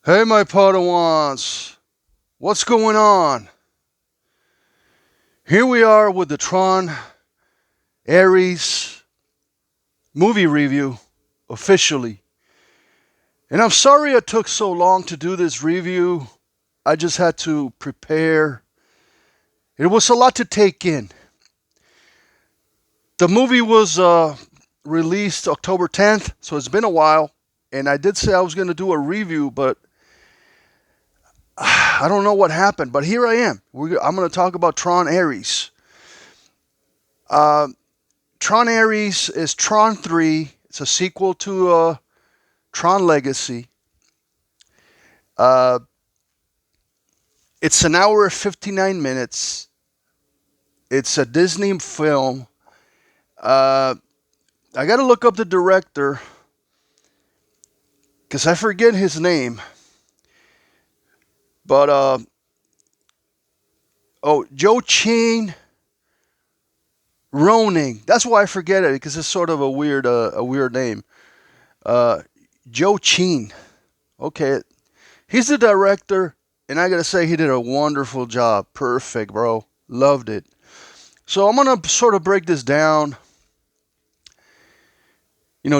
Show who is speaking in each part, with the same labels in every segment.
Speaker 1: Hey, my Padawans, what's going on? Here we are with the Tron Ares movie review officially. And I'm sorry it took so long to do this review. I just had to prepare. It was a lot to take in. The movie was released October 10th, so it's been a while. And I did say I was going to do a review, but I don't know what happened. But here I am. I'm going to talk about Tron Ares. Uh, Tron Ares is Tron 3. It's a sequel to Tron Legacy. Uh, it's an hour and 59 minutes. It's a Disney film. I got to look up the director because I forget his name. But, Joe Chin Roning. That's why I forget it because it's sort of a weird name. Joe Chin. Okay. He's the director, and I got to say he did a wonderful job. Perfect, bro. Loved it. So I'm going to sort of break this down.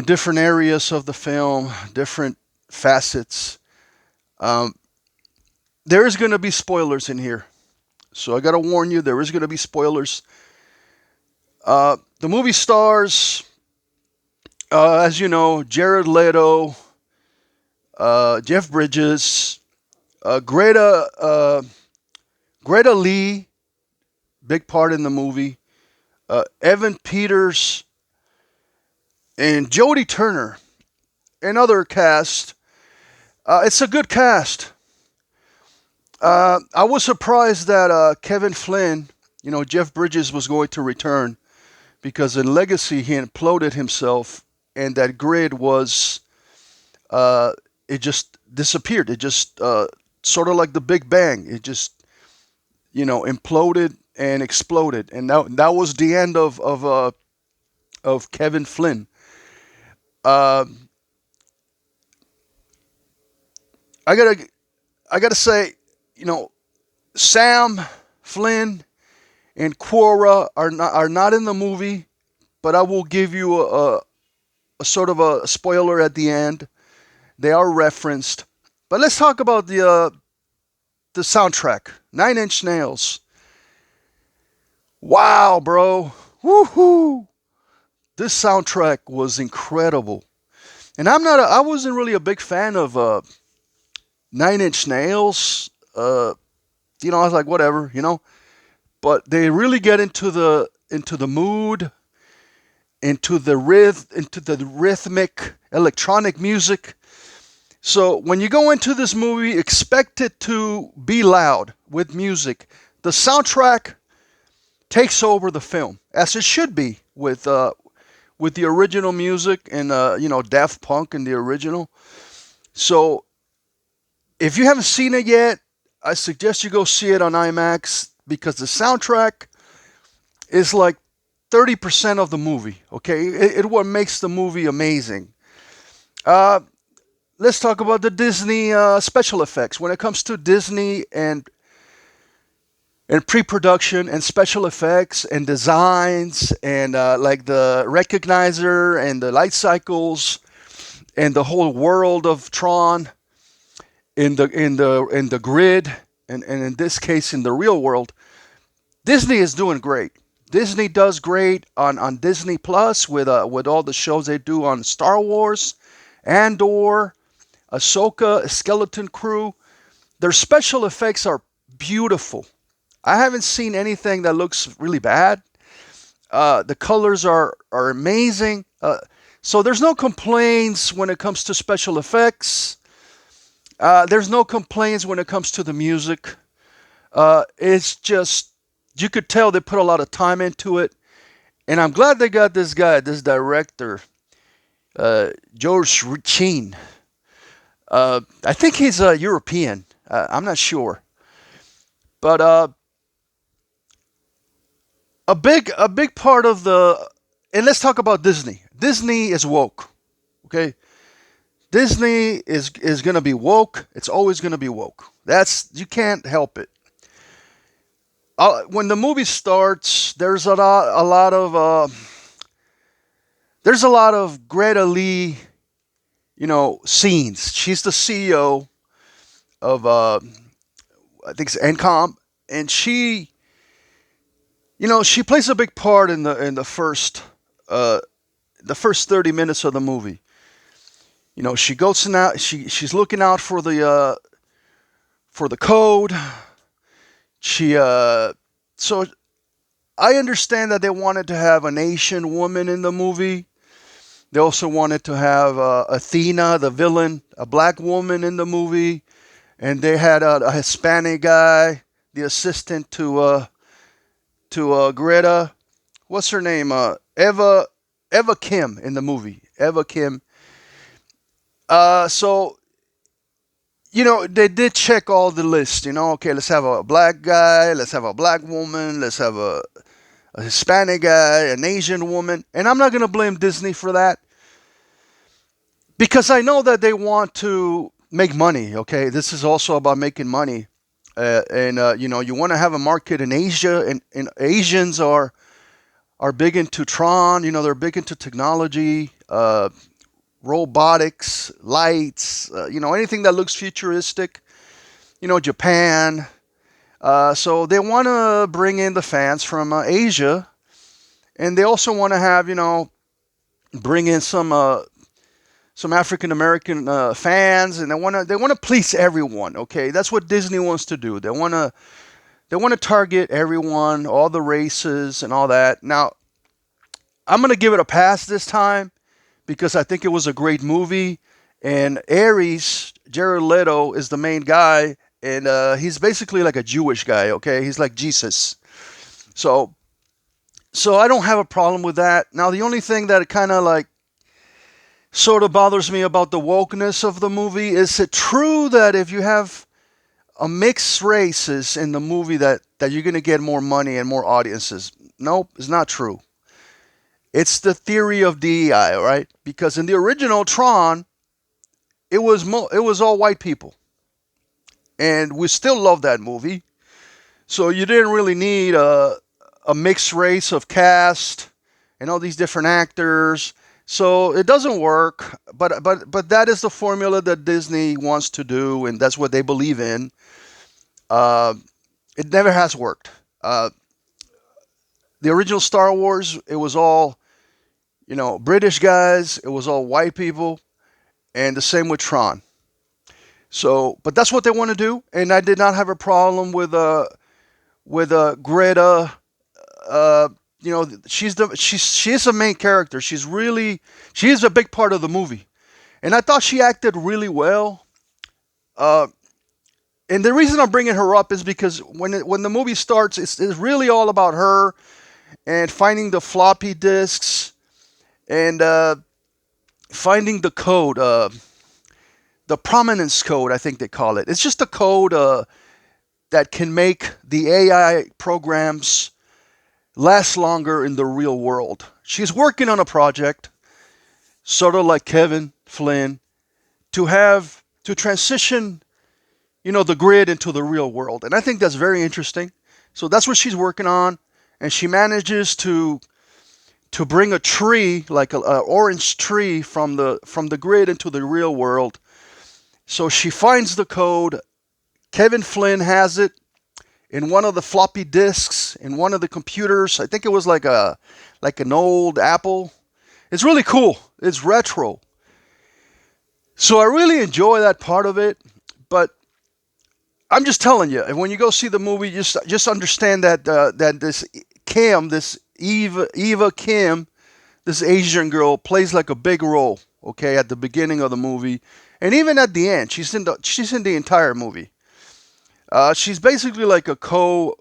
Speaker 1: Different areas of the film, different facets. There is going to be spoilers in here. So I got to warn you, there is going to be spoilers. The movie stars, as you know, Jared Leto, Jeff Bridges, Greta Lee, big part in the movie, Evan Peters, and Jodie Turner, and other cast. It's a good cast. I was surprised that Kevin Flynn, Jeff Bridges was going to return because in Legacy he imploded himself, and that grid was, it just disappeared. It just sort of like the Big Bang. It just, imploded and exploded, and that was the end of Kevin Flynn. Uh, I gotta say, Sam Flynn and Quora are not in the movie, but I will give you a sort of a spoiler at the end. They are referenced, but let's talk about the soundtrack. 9 Inch Nails. Wow, bro. Woohoo! This soundtrack was incredible, and I wasn't really a big fan of 9 Inch Nails. I was like, whatever, but they really get into the mood, into the rhythmic electronic music. So when you go into this movie, expect it to be loud with music. The soundtrack takes over the film, as it should be with the original music and Daft Punk in the original. So if you haven't seen it yet, I suggest you go see it on IMAX because the soundtrack is like 30% of the movie. Okay, it what makes the movie amazing. Uh, let's talk about the Disney special effects. When it comes to Disney and pre-production and special effects and designs and like the recognizer and the light cycles and the whole world of Tron in the grid and in this case in the real world, Disney is doing great. Disney does great on Disney Plus with all the shows they do on Star Wars, Andor, Ahsoka, Skeleton Crew. Their special effects are beautiful. I haven't seen anything that looks really bad. The colors are amazing. So there's no complaints when it comes to special effects. There's no complaints when it comes to the music. It's just, you could tell they put a lot of time into it. And I'm glad they got this guy, this director, George Chin. I think he's a European. I'm not sure. But a big part of and let's talk about Disney. Disney is woke. Okay? Disney is gonna be woke. It's always gonna be woke. That's you can't help it. When the movie starts, there's a lot of Greta Lee, scenes. She's the CEO of I think it's Encom, and she plays a big part in uh, the first 30 minutes of the movie. She goes out. She's looking out for the code. She so I understand that they wanted to have an Asian woman in the movie. They also wanted to have Athena, the villain, a black woman in the movie, and they had a Hispanic guy, the assistant to Greta. What's her name? Eva Kim in the movie. Eva Kim. So they did check all the lists. Okay, let's have a black guy, let's have a black woman, let's have a Hispanic guy, an Asian woman, and I'm not gonna blame Disney for that because I know that they want to make money. Okay, this is also about making money, and you want to have a market in Asia, and Asians are big into Tron. They're big into technology, robotics, lights. Anything that looks futuristic. Japan. So they want to bring in the fans from Asia, and they also want to have bring in some African American fans, and they want to please everyone. Okay, that's what Disney wants to do. They want to target everyone, all the races, and all that. Now, I'm gonna give it a pass this time because I think it was a great movie, and Ares, Jared Leto, is the main guy, and he's basically like a Jewish guy. Okay, he's like Jesus. So, so I don't have a problem with that. Now, the only thing that kind of like sort of bothers me about the wokeness of the movie is it true that if you have a mixed races in the movie that you're going to get more money and more audiences? Nope, it's not true. It's the theory of DEI, right? Because in the original Tron, it was all white people, and we still love that movie. So you didn't really need a mixed race of cast and all these different actors. So it doesn't work, but that is the formula that Disney wants to do, and that's what they believe in. Uh, it never has worked. The original Star Wars, it was all British guys, it was all white people, and the same with Tron. So, but that's what they want to do, and I did not have a problem with Greta. Uh, she is a main character. She is a big part of the movie, and I thought she acted really well. Uh, and the reason I'm bringing her up is because when the movie starts, it's really all about her and finding the floppy disks and finding the code, the prominence code, I think they call it. It's just a code that can make the AI programs last longer in the real world. She's working on a project, sort of like Kevin Flynn, to transition, the grid into the real world, and I think that's very interesting. So that's what she's working on, and she manages to bring a tree, like a orange tree, from the grid into the real world. So she finds the code. Kevin Flynn has it in one of the floppy disks in one of the computers. I think it was like an old Apple. It's really cool. It's retro. So I really enjoy that part of it. But I'm just telling you, when you go see the movie, just understand that this Kim, this Eva Kim, this Asian girl plays like a big role. Okay, at the beginning of the movie, and even at the end, she's in the entire movie. She's basically like a co-host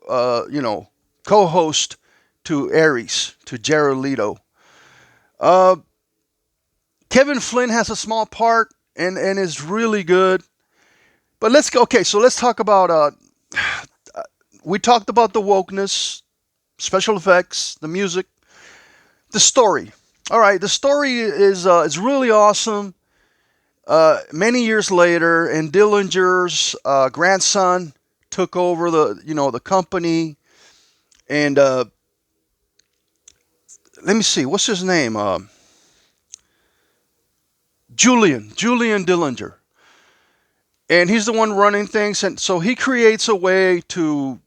Speaker 1: to Ares, to Jared Leto. Uh, Kevin Flynn has a small part and is really good. But let's go. Okay, so let's talk about. We talked about the wokeness, special effects, the music, the story. All right, the story is really awesome. Many years later, and Dillinger's grandson took over the company, and let me see, what's his name? Julian Dillinger, and he's the one running things, and so he creates a way to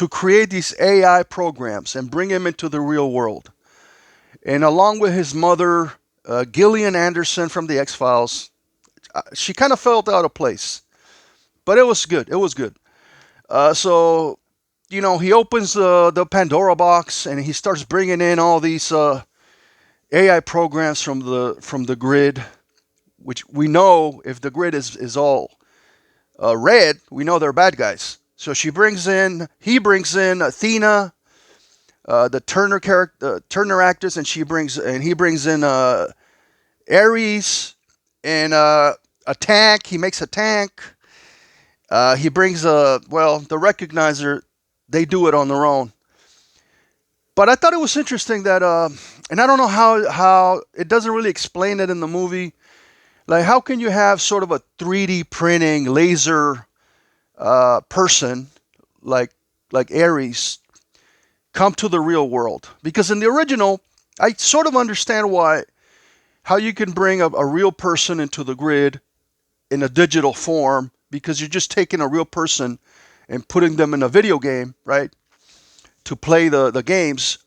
Speaker 1: create these AI programs and bring them into the real world. And along with his mother, Gillian Anderson from the X Files, she kind of felt out of place, but it was good. It was good. So he opens the Pandora box and he starts bringing in all these AI programs from the grid, which we know if the grid is all red, we know they're bad guys. So he brings in Athena, the Turner character, Turner actress, and he brings in Ares and a tank. He makes a tank. He brings the recognizer. They do it on their own. But I thought it was interesting that, and I don't know how it doesn't really explain it in the movie. Like, how can you have sort of a 3D printing laser person like Ares come to the real world? Because in the original, I sort of understand how you can bring a real person into the grid in a digital form, because you're just taking a real person and putting them in a video game, right, to play the games.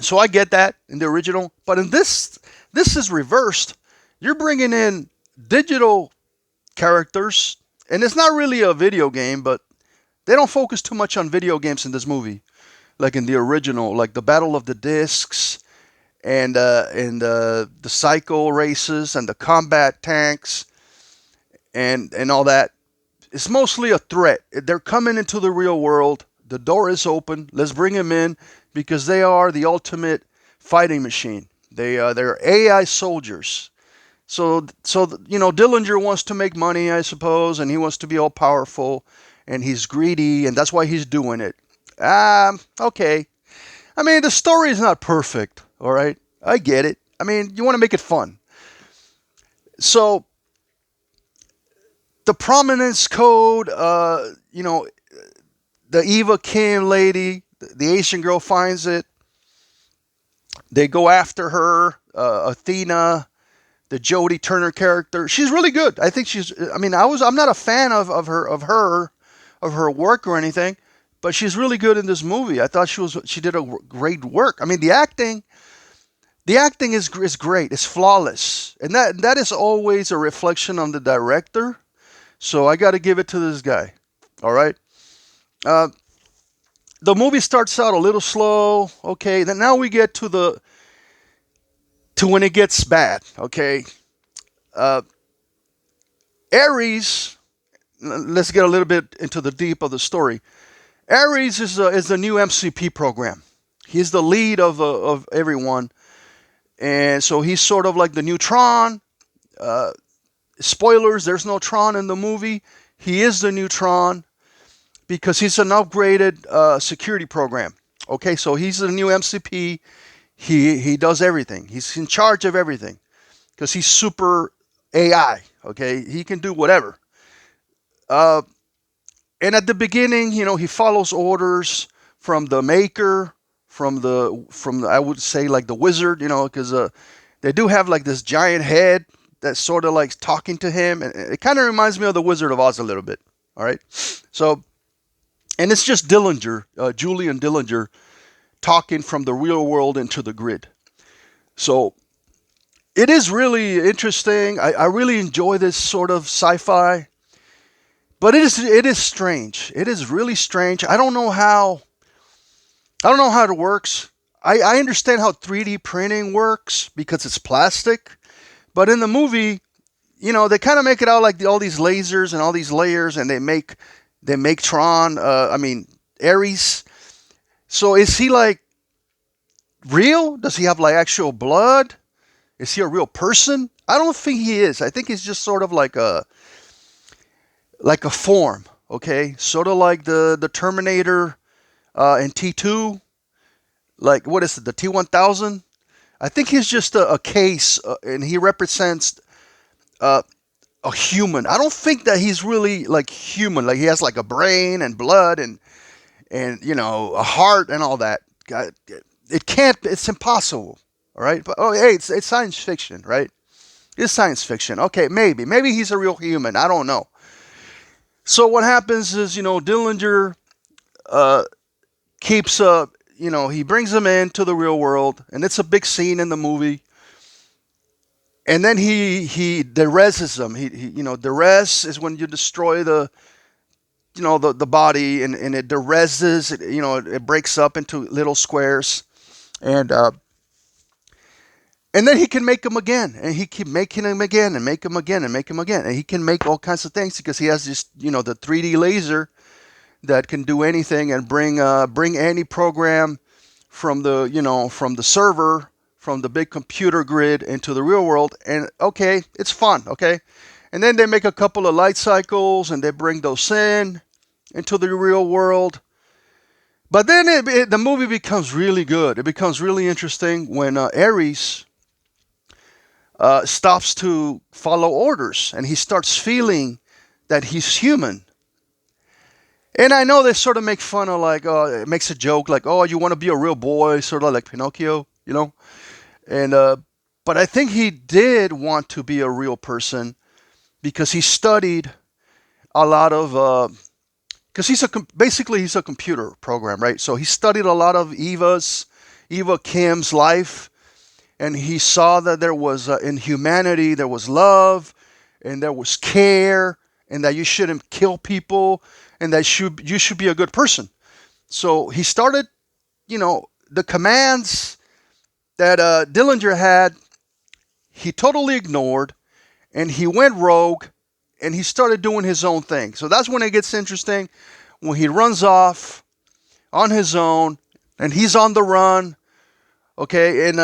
Speaker 1: So I get that in the original, but in this is reversed. You're bringing in digital characters, and it's not really a video game, but they don't focus too much on video games in this movie, like in the original, like the Battle of the Discs and the cycle races and the combat tanks and all that. It's mostly a threat. They're coming into the real world. The door is open. Let's bring them in because they are the ultimate fighting machine. They're AI soldiers. So Dillinger wants to make money, I suppose, and he wants to be all powerful, and he's greedy, and that's why he's doing it. Okay. I mean, the story is not perfect, all right? I get it. I mean, you want to make it fun. So the prominence code, the Eva Kim lady, the Asian girl finds it. They go after her. Athena, the Jodie Turner character, she's really good. I think she's. I mean, I'm not a fan of her work or anything, but she's really good in this movie. I thought she did a great work. I mean, the acting is great. It's flawless, and that is always a reflection on the director. So I got to give it to this guy. All right. The movie starts out a little slow. Okay, then now we get to when it gets bad. Okay, Ares. Let's get a little bit into the deep of the story. Ares is the new MCP program. He's the lead of everyone, and so he's sort of like the new Tron. Spoilers: there's no Tron in the movie. He is the new Tron because he's an upgraded security program. Okay, so he's the new MCP. He does everything. He's in charge of everything because he's super AI. Okay, he can do whatever. And at the beginning, he follows orders from the maker, from the I would say like the wizard, because they do have like this giant head that's sort of like talking to him, and it kind of reminds me of the Wizard of Oz a little bit. All right, so and it's just Dillinger, Julian Dillinger, talking from the real world into the grid. So it is really interesting. I really enjoy this sort of sci-fi. But it is strange. It is really strange. I don't know how it works. I understand how 3D printing works because it's plastic. But in the movie, they kind of make it out like all these lasers and all these layers, and they make Tron. Ares. So is he like real? Does he have like actual blood? Is he a real person? I don't think he is. I think he's just sort of like a form, okay? Sort of like the Terminator in T2. Like, what is it, the T-1000? I think he's just a case, and he represents uh, a human. I don't think that he's really like human. Like he has like a brain and blood and a heart and all that. God, it can't. It's impossible. All right. But oh, hey, it's science fiction, right? It's science fiction. Okay, maybe he's a real human. I don't know. So what happens is Dillinger uh, keeps he brings him into the real world, and it's a big scene in the movie. And then he dereses him. He derez is when you destroy the body, and it dereses. It breaks up into little squares, and and then he can make them again, and he keep making them again, and make them again, and make them again, and he can make all kinds of things because he has this the 3D laser that can do anything and bring any program from the server, from the big computer grid into the real world. And okay, it's fun. Okay, and then they make a couple of light cycles and they bring those into the real world. But then the movie becomes really good. It becomes really interesting when Ares stops to follow orders and he starts feeling that he's human. And I know they sort of make fun of like, it makes a joke like, oh, you want to be a real boy, sort of like Pinocchio. And but I think he did want to be a real person because he studied a lot of because basically he's a computer program, right? So he studied a lot of Eva Kim's life, and he saw that there was in humanity there was love, and there was care, and that you shouldn't kill people, and that you should be a good person. So he started, the commands that Dillinger had, he totally ignored, and he went rogue, and he started doing his own thing. So that's when it gets interesting, when he runs off on his own, and he's on the run. Okay, and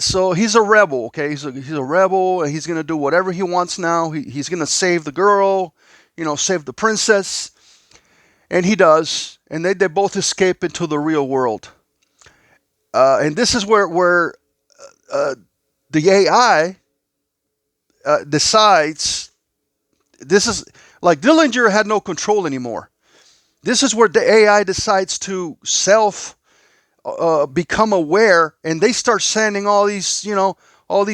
Speaker 1: so he's a rebel. Okay, he's a rebel, and he's gonna do whatever he wants now. He's gonna save the girl, save the princess, and he does. And they both escape into the real world. And this is where the AI decides. This is like Dillinger had no control anymore. This is where the AI decides to become aware, and they start sending all these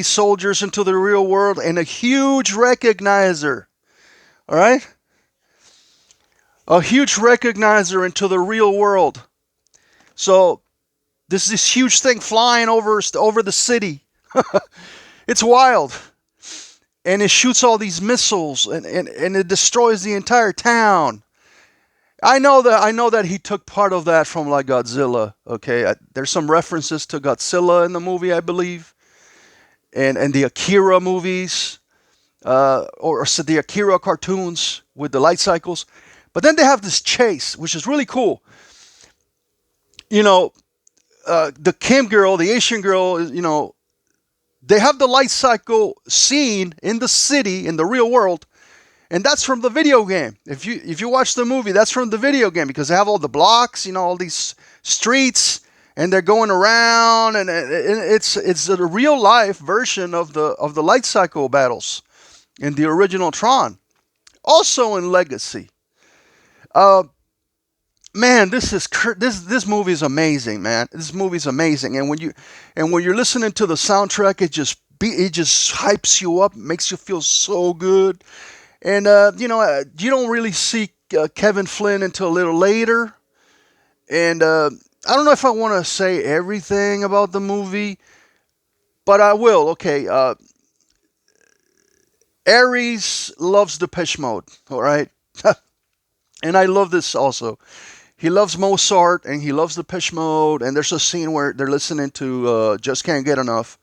Speaker 1: soldiers into the real world and a huge recognizer. All right, a huge recognizer into the real world. So there's this huge thing flying over the city. It's wild. And it shoots all these missiles, and it destroys the entire town. I know that he took part of that from like Godzilla. Okay, there's some references to Godzilla in the movie, I believe, and the Akira movies, or the Akira cartoons with the light cycles. But then they have this chase, which is really cool. The Kim girl, the Asian girl, they have the light cycle scene in the city, in the real world, and that's from the video game. If you watch the movie, that's from the video game because they have all the blocks, all these streets, and they're going around, and it's a real life version of the light cycle battles in the original Tron, also in Legacy. Man, this movie is amazing, man. This movie is amazing, and when you're listening to the soundtrack, it just hypes you up, makes you feel so good. And you don't really see Kevin Flynn until a little later. And I don't know if I want to say everything about the movie, but I will. Okay, Ares loves Depeche Mode. All right, and I love this also. He loves Mozart and he loves Depeche Mode, and there's a scene where they're listening to Just Can't Get Enough,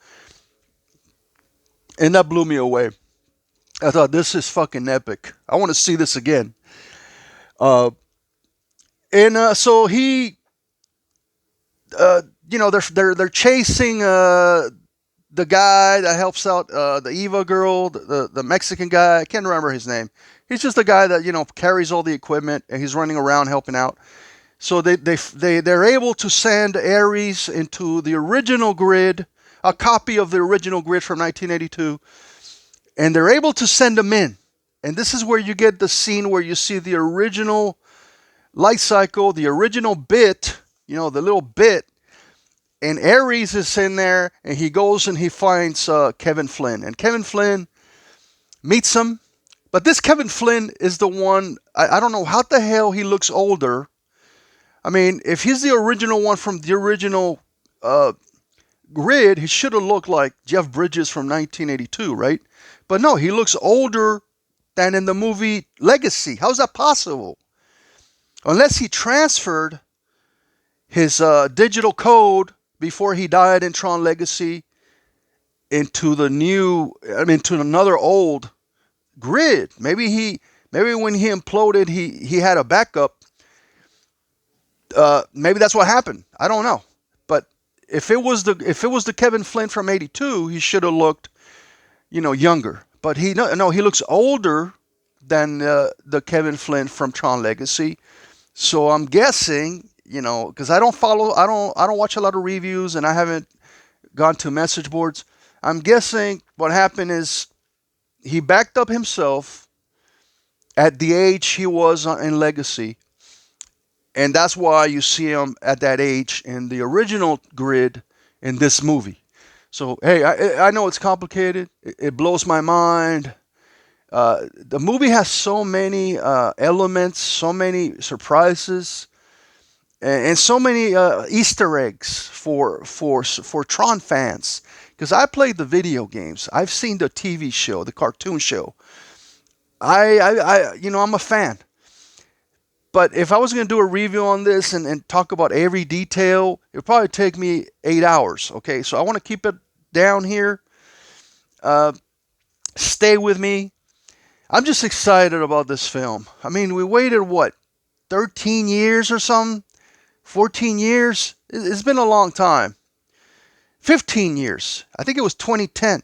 Speaker 1: and that blew me away. I thought, this is fucking epic. I want to see this again. And so he, they're chasing the guy that helps out the Eva girl, the Mexican guy. I can't remember his name. He's just the guy that carries all the equipment, and he's running around helping out. So they're able to send Ares into the original grid, a copy of the original grid from 1982. and they're able to send them in. And this is where you get the scene where you see the original light cycle, the original bit, the little bit. And Ares is in there, and he goes and he finds Kevin Flynn. And Kevin Flynn meets him. But this Kevin Flynn is the one, I don't know how the hell he looks older. I mean, if he's the original one from the original grid, he should have looked like Jeff Bridges from 1982, right? But no, he looks older than in the movie Legacy. How's that possible? Unless he transferred his digital code before he died in Tron Legacy into to another old grid. Maybe when he imploded, he had a backup. Maybe that's what happened. I don't know. But if it was the Kevin Flynn from '82, he should have looked, younger. But he looks older than the Kevin Flynn from Tron Legacy. So I'm guessing, because I don't watch a lot of reviews, and I haven't gone to message boards. I'm guessing what happened is he backed up himself at the age he was in Legacy, and that's why you see him at that age in the original grid in this movie. So hey, I know it's complicated. It blows my mind. The movie has so many elements, so many surprises, and so many Easter eggs for Tron fans. Because I played the video games, I've seen the TV show, the cartoon show. I'm a fan. But if I was going to do a review on this and talk about every detail, it would probably take me 8 hours. Okay, so I want to keep it down here. Stay with me. I'm just excited about this film. I mean, we waited, 13 years or something? 14 years? It's been a long time. 15 years. I think it was 2010.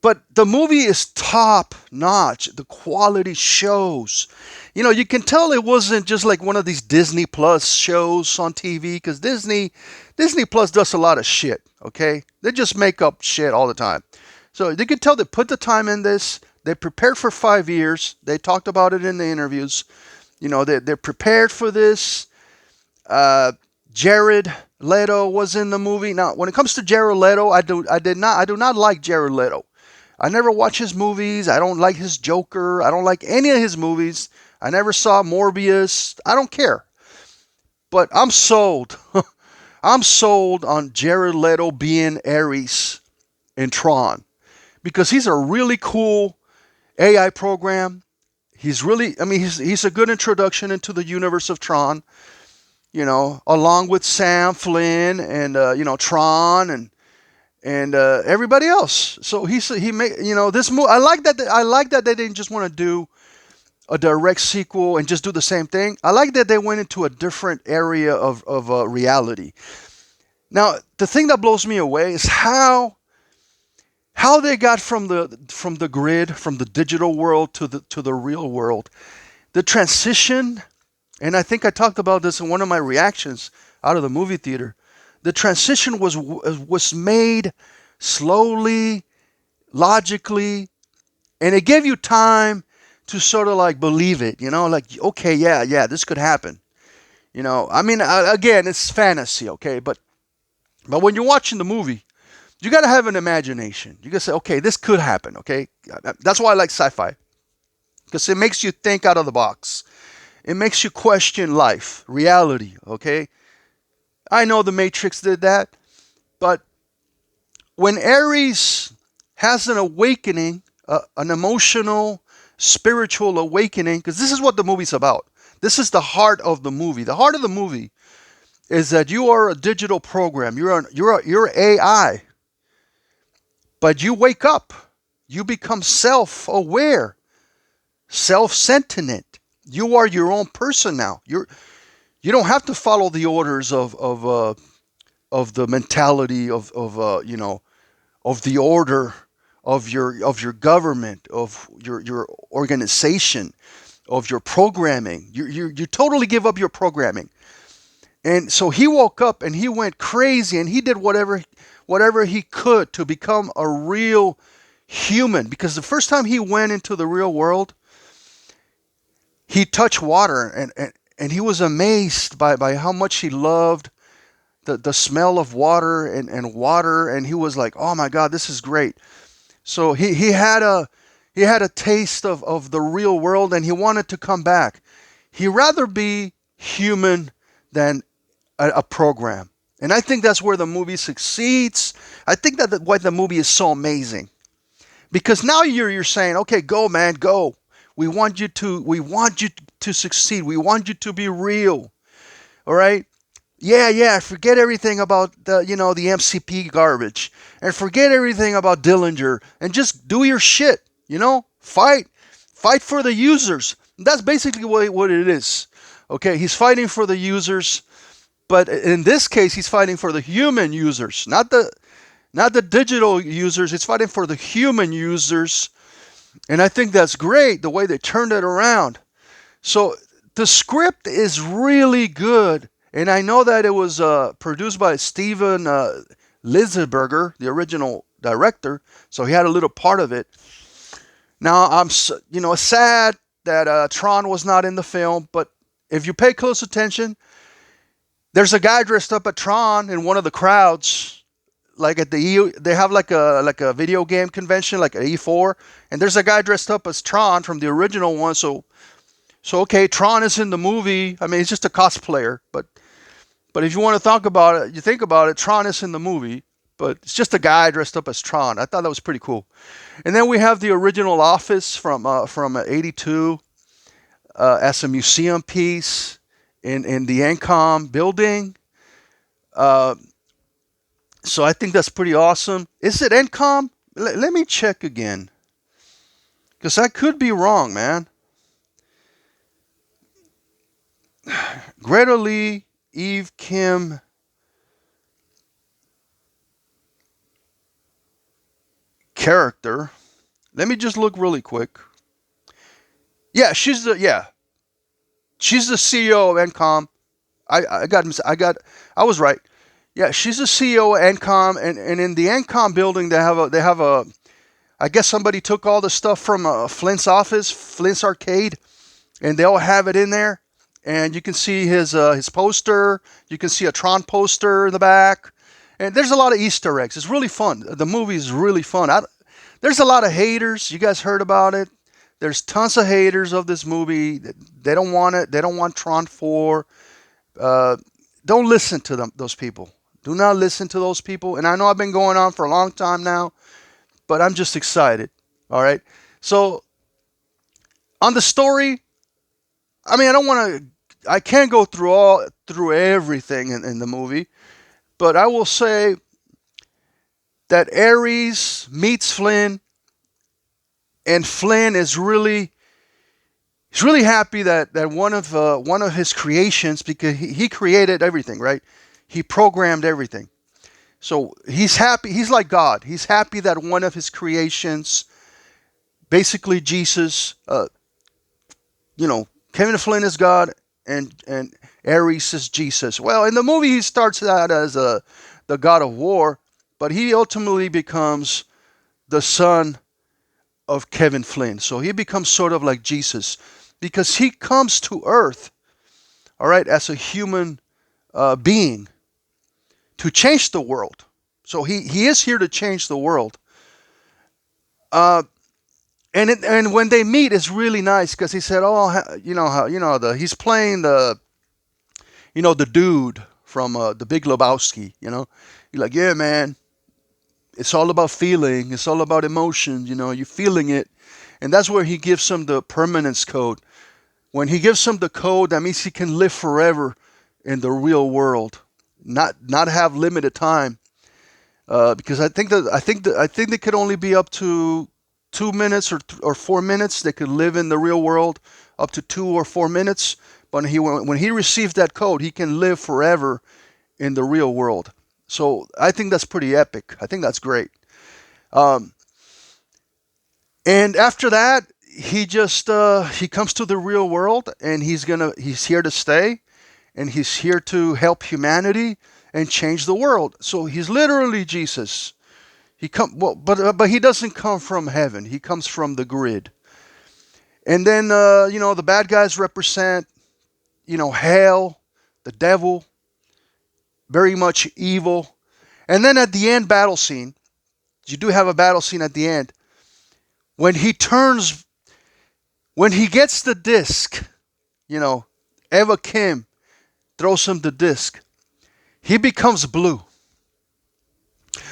Speaker 1: But the movie is top notch. The quality shows. You can tell it wasn't just like one of these Disney Plus shows on TV, because Disney Plus does a lot of shit, okay? They just make up shit all the time. So you can tell they put the time in this. They prepared for 5 years. They talked about it in the interviews. They're prepared for this. Jared Leto was in the movie. Now, when it comes to Jared Leto, I do not like Jared Leto. I never watch his movies. I don't like his Joker. I don't like any of his movies. I never saw Morbius. I don't care. But I'm sold. I'm sold on Jared Leto being Ares in Tron, because he's a really cool AI program. He's a good introduction into the universe of Tron, along with Sam Flynn and, Tron and everybody else. So he made, this movie. I like that they didn't just want to do a direct sequel and just do the same thing. I like that they went into a different area of reality. Now, the thing that blows me away is how they got from the grid, from the digital world to the real world. The transition, and I think I talked about this in one of my reactions out of the movie theater. The transition was made slowly, logically, and it gave you time to sort of like believe it, like, okay, yeah, this could happen. Again, it's fantasy, okay, but when you're watching the movie, you got to have an imagination. You got to say, okay, this could happen, okay? That's why I like sci-fi, because it makes you think out of the box. It makes you question life, reality, okay? I know The Matrix did that, but when Ares has an awakening, an emotional, spiritual awakening, because this is what the movie's about. This is the heart of the movie. The heart of the movie is that you are a digital program. You're AI. But you wake up. You become self-aware, self-sentient. You are your own person now. You don't have to follow the orders of the mentality of the order of your government, of your organization, of your programming. You totally give up your programming. And so he woke up and he went crazy and he did whatever whatever he could to become a real human. Because the first time he went into the real world, he touched water, and he was amazed by how much he loved the smell of water and water, and he was like, oh my God, this is great. So he had a taste of the real world, and he wanted to come back. He'd rather be human than a program. And I think that's where the movie succeeds. I think that why the movie is so amazing. Because now you're saying, okay, go man, go. We want you to succeed. We want you to be real. All right? Yeah, forget everything about the MCP garbage, and forget everything about Dillinger, and just do your shit. Fight for the users. That's basically what it is. Okay, he's fighting for the users, but in this case, he's fighting for the human users, not the digital users. He's fighting for the human users, and I think that's great the way they turned it around. So the script is really good. And I know that it was produced by Steven Litzberger, the original director, so he had a little part of it. Now I'm sad that Tron was not in the film, but if you pay close attention, there's a guy dressed up at Tron in one of the crowds, like at they have like a video game convention, like an E4, and there's a guy dressed up as Tron from the original one. So okay, Tron is in the movie. I mean, he's just a cosplayer, but if you want to talk about it, you think about it, Tron is in the movie, but it's just a guy dressed up as Tron. I thought that was pretty cool. And then we have the original office from '82 as a museum piece in the NCOM building. So I think that's pretty awesome. Is it NCOM? Let me check again, because I could be wrong, man. Greta Lee, Eve Kim, character. Let me just look really quick. Yeah, she's the CEO of NCOM. I was right. Yeah, she's the CEO of NCOM, and in the NCOM building they have a I guess somebody took all the stuff from Flint's office, Flint's arcade, and they all have it in there. And you can see his poster. You can see a Tron poster in the back. And there's a lot of Easter eggs. It's really fun. The movie is really fun. There's a lot of haters. You guys heard about it. There's tons of haters of this movie. They don't want it. They don't want Tron 4. Don't listen to them. Those people. Do not listen to those people. And I know I've been going on for a long time now, but I'm just excited. All right. So on the story, I mean, I can't go through everything in the movie, but I will say that Ares meets Flynn, and Flynn is really happy that one of his creations, because he created everything, right? He programmed everything. So he's happy. He's like God. He's happy that one of his creations, basically Jesus, Kevin Flynn is God, and Ares is Jesus. Well, in the movie, he starts out as the God of War, but he ultimately becomes the son of Kevin Flynn. So he becomes sort of like Jesus, because he comes to Earth, all right, as a human being to change the world. So he is here to change the world. And when they meet, it's really nice, because he said, "Oh, he's playing the dude from the Big Lebowski." He's like, "Yeah, man, it's all about feeling. It's all about emotion. You're feeling it," and that's where he gives him the permanence code. When he gives him the code, that means he can live forever in the real world, not have limited time, because I think they could only be up to 2 minutes or 4 minutes. They could live in the real world up to 2 or 4 minutes. But when he receives that code, he can live forever in the real world. So I think that's pretty epic. I think that's great. And after that, he comes to the real world, and he's here to stay, and he's here to help humanity. and change the world. So he's literally Jesus. But he doesn't come from heaven. He comes from the grid. And then the bad guys represent hell, the devil, very much evil. And then at the end battle scene, you do have a battle scene at the end when he turns, when he gets the disc. Eva Kim throws him the disc. He becomes blue.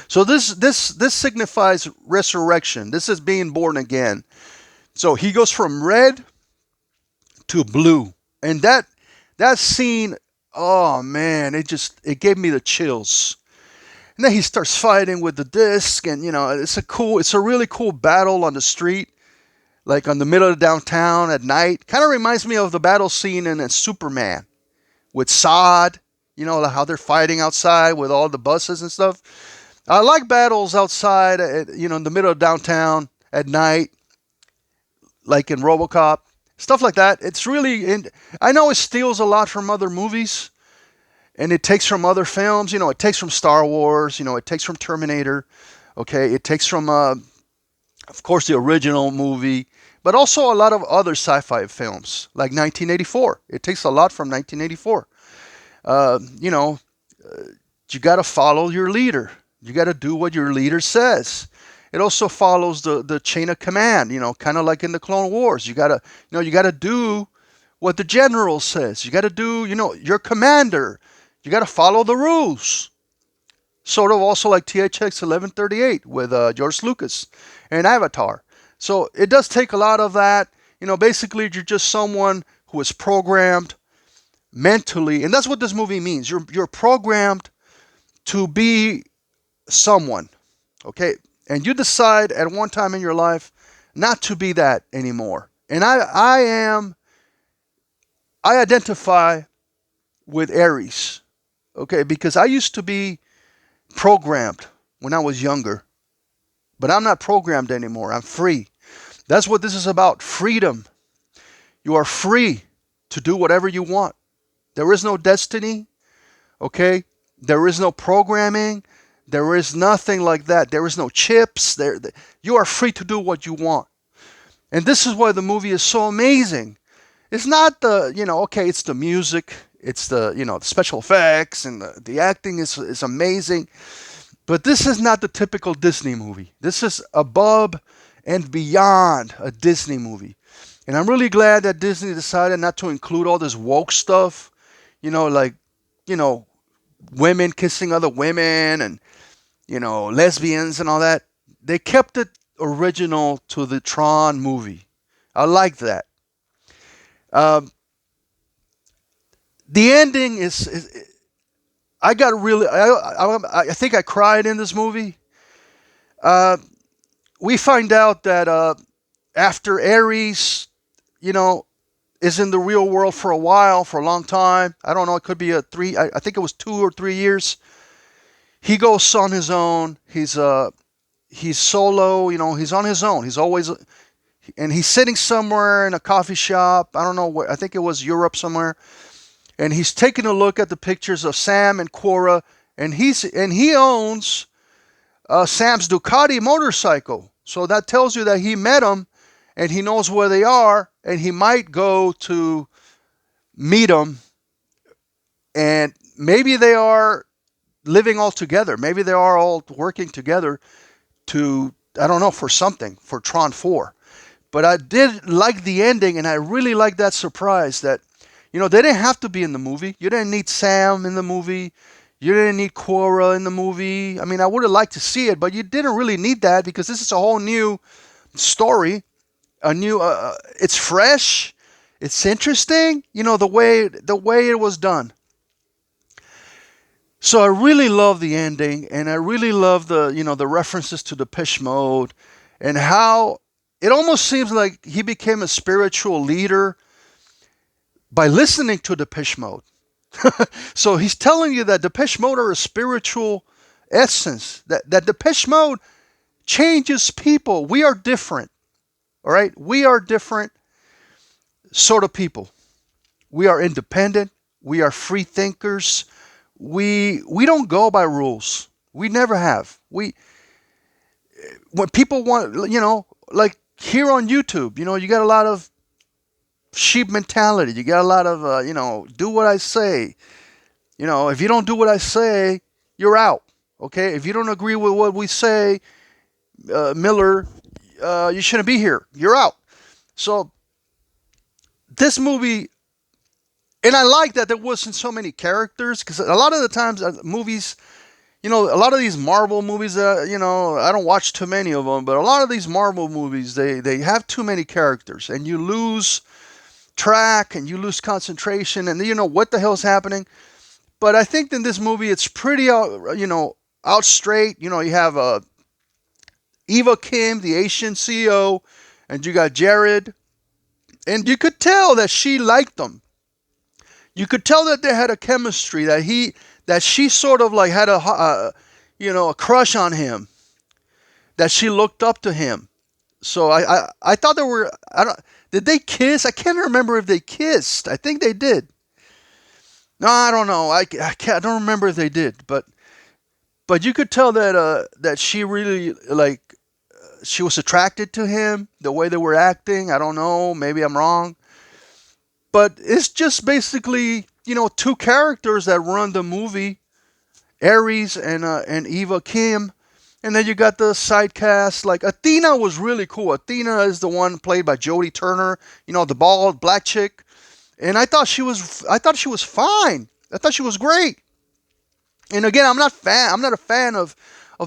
Speaker 1: So this signifies resurrection. This is being born again. So he goes from red to blue, and that scene, oh man, it gave me the chills. And then he starts fighting with the disc, and it's a really cool battle on the street, like on the middle of downtown at night. Kind of reminds me of the battle scene in Superman with Sod. How they're fighting outside with all the buses and stuff. I like battles outside, in the middle of downtown at night, like in RoboCop, stuff like that. It's really, I know it steals a lot from other movies, and it takes from other films. It takes from Star Wars. It takes from Terminator. Okay, it takes from, of course, the original movie, but also a lot of other sci-fi films, like 1984. It takes a lot from 1984. You got to follow your leader. You got to do what your leader says. It also follows the chain of command, kind of like in the Clone Wars. You got to do what the general says. You got to do, your commander. You got to follow the rules. Sort of also like THX 1138 with George Lucas and Avatar. So it does take a lot of that. Basically you're just someone who is programmed mentally, and that's what this movie means. You're programmed to be someone, okay? And you decide at one time in your life not to be that anymore. And I identify with Aries, okay? Because I used to be programmed when I was younger, but I'm not programmed anymore. I'm free. That's what this is about, freedom. You are free to do whatever you want. There is no destiny, okay? There is no programming. There is nothing like that. There is no chips. You are free to do what you want. And this is why the movie is so amazing. It's not it's the music. It's the special effects, and the acting is amazing. But this is not the typical Disney movie. This is above and beyond a Disney movie. And I'm really glad that Disney decided not to include all this woke stuff, women kissing other women and, lesbians and all that. They kept it original to the Tron movie. I like that. The ending is I got really, I think I cried in this movie. We find out that after Ares, is in the real world for a while, for a long time. I don't know. It could be I think it was 2 or 3 years. He goes on his own. He's solo. He's on his own. He's always, and he's sitting somewhere in a coffee shop. I don't know where. I think it was Europe somewhere. And he's taking a look at the pictures of Sam and Cora, and he owns Sam's Ducati motorcycle. So that tells you that he met them, and he knows where they are, and he might go to meet them, and maybe they are living all together. Maybe they are all working together to, I don't know, for something, for Tron 4. But I did like the ending, and I really like that surprise that, they didn't have to be in the movie. You didn't need Sam in the movie. You didn't need Cora in the movie. I mean, I would have liked to see it, but you didn't really need that because this is a whole new story. It's fresh. It's interesting. The way it was done. So I really love the ending, and I really love the references to Depeche Mode, and how it almost seems like he became a spiritual leader by listening to Depeche Mode. So he's telling you that Depeche Mode are a spiritual essence, that Depeche Mode changes people. We are different, all right? We are different sort of people. We are independent. We are free thinkers. we don't go by rules. We never have. We when people want, like here on YouTube, you got a lot of sheep mentality. You got a lot of, do what I say. If you don't do what I say, you're out. Okay, if you don't agree with what we say, Miller, you shouldn't be here. You're out. So this movie, and I like that there wasn't so many characters because a lot of the times movies, a lot of these Marvel movies, I don't watch too many of them, but a lot of these Marvel movies, they have too many characters, and you lose track and you lose concentration, and you know what the hell's happening. But I think in this movie, it's pretty out straight. You have Eva Kim, the Asian CEO, and you got Jared, and you could tell that she liked them. You could tell that they had a chemistry, that she sort of like had a crush on him, that she looked up to him. So I thought there were, I don't, did they kiss? I can't remember if they kissed. I think they did. No, I don't know. I don't remember if they did, but you could tell that she really like, she was attracted to him, the way they were acting. I don't know, maybe I'm wrong, but it's just basically two characters that run the movie, Ares and Eva Kim. And then you got the side cast. Like Athena was really cool. Athena is the one played by Jodie Turner, the bald black chick. And I thought she was fine. I thought she was great. And again, I'm not a fan of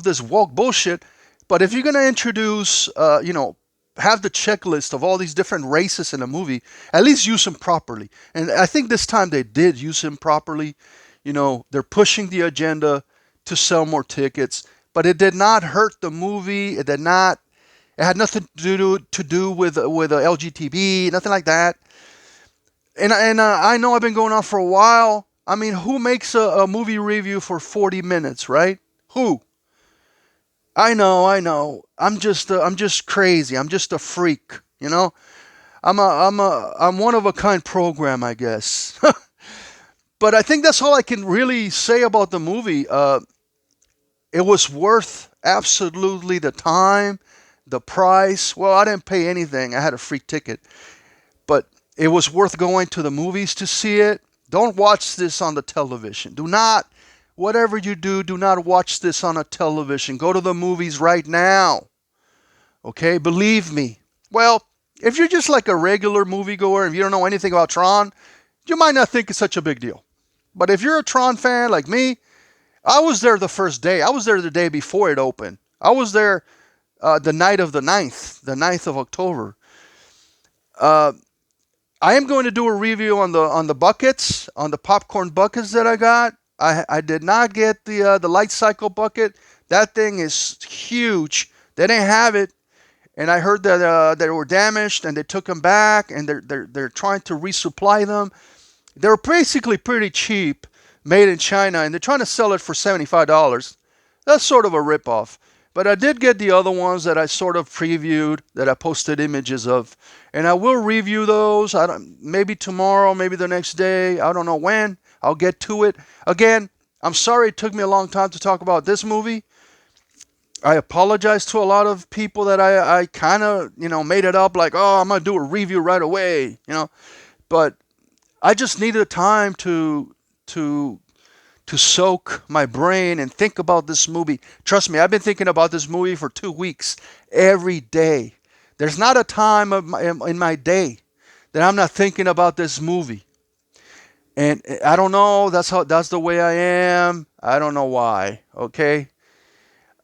Speaker 1: this woke bullshit. But if you're gonna introduce, have the checklist of all these different races in a movie, at least use them properly. And I think this time they did use them properly. They're pushing the agenda to sell more tickets, but it did not hurt the movie. It did not. It had nothing to do with LGBT, nothing like that. And I know I've been going on for a while. I mean, who makes a movie review for 40 minutes, right? Who? I know. I'm just crazy. I'm just a freak. I'm one of a kind program, I guess. But I think that's all I can really say about the movie. It was worth absolutely the time, the price. Well, I didn't pay anything. I had a free ticket, but it was worth going to the movies to see it. Don't watch this on the television. Do not, whatever you do not watch this on a television. Go to the movies right now. Okay, believe me. Well, if you're just like a regular moviegoer and you don't know anything about Tron, you might not think it's such a big deal. But if you're a Tron fan like me, I was there the first day. I was there the day before it opened. I was there the night of the 9th of October. Uh, I am going to do a review on the buckets, on the popcorn buckets that I got. I did not get the light cycle bucket. That thing is huge. They didn't have it, and I heard that they were damaged, and they took them back, and they're trying to resupply them. They're basically pretty cheap, made in China, and they're trying to sell it for $75. That's sort of a ripoff. But I did get the other ones that I sort of previewed, that I posted images of, and I will review those. Maybe tomorrow, maybe the next day. I don't know when. I'll get to it. Again, I'm sorry it took me a long time to talk about this movie. I apologize to a lot of people that I kind of made it up like, oh, I'm gonna do a review right away, but I just needed time to soak my brain and think about this movie. Trust me, I've been thinking about this movie for 2 weeks, every day. There's not a time in my day that I'm not thinking about this movie. And I don't know, that's the way I am. I don't know why, okay?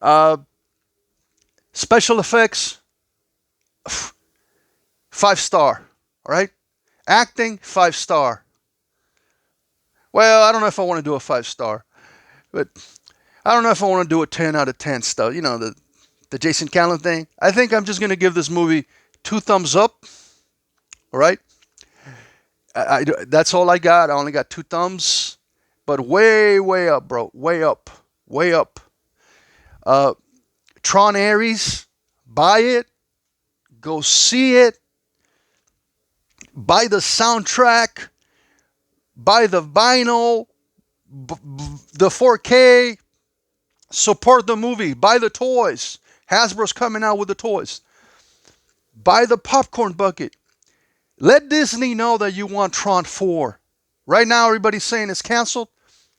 Speaker 1: Uh, Special effects, 5 star, all right? Acting, 5 star. Well, I don't know if I want to do a 5 star, but I don't know if I want to do a 10 out of 10 stuff. The Jason Callan thing. I think I'm just going to give this movie 2 thumbs up. All right. That's all I got. I only got 2 thumbs, but way, way up, bro. Way up. Way up. Uh, Tron Ares, buy it. Go see it. Buy the soundtrack. Buy the vinyl. the 4K, support the movie, buy the toys. Hasbro's coming out with the toys. Buy the popcorn bucket. Let Disney know that you want Tron 4. Right now, everybody's saying it's canceled.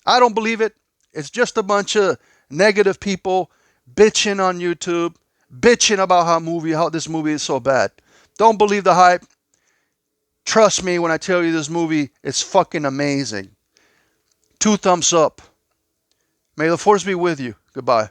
Speaker 1: I don't believe it. It's just a bunch of negative people bitching on YouTube, bitching about how this movie is so bad. Don't believe the hype. Trust me when I tell you this movie is fucking amazing. 2 thumbs up. May the force be with you. Goodbye.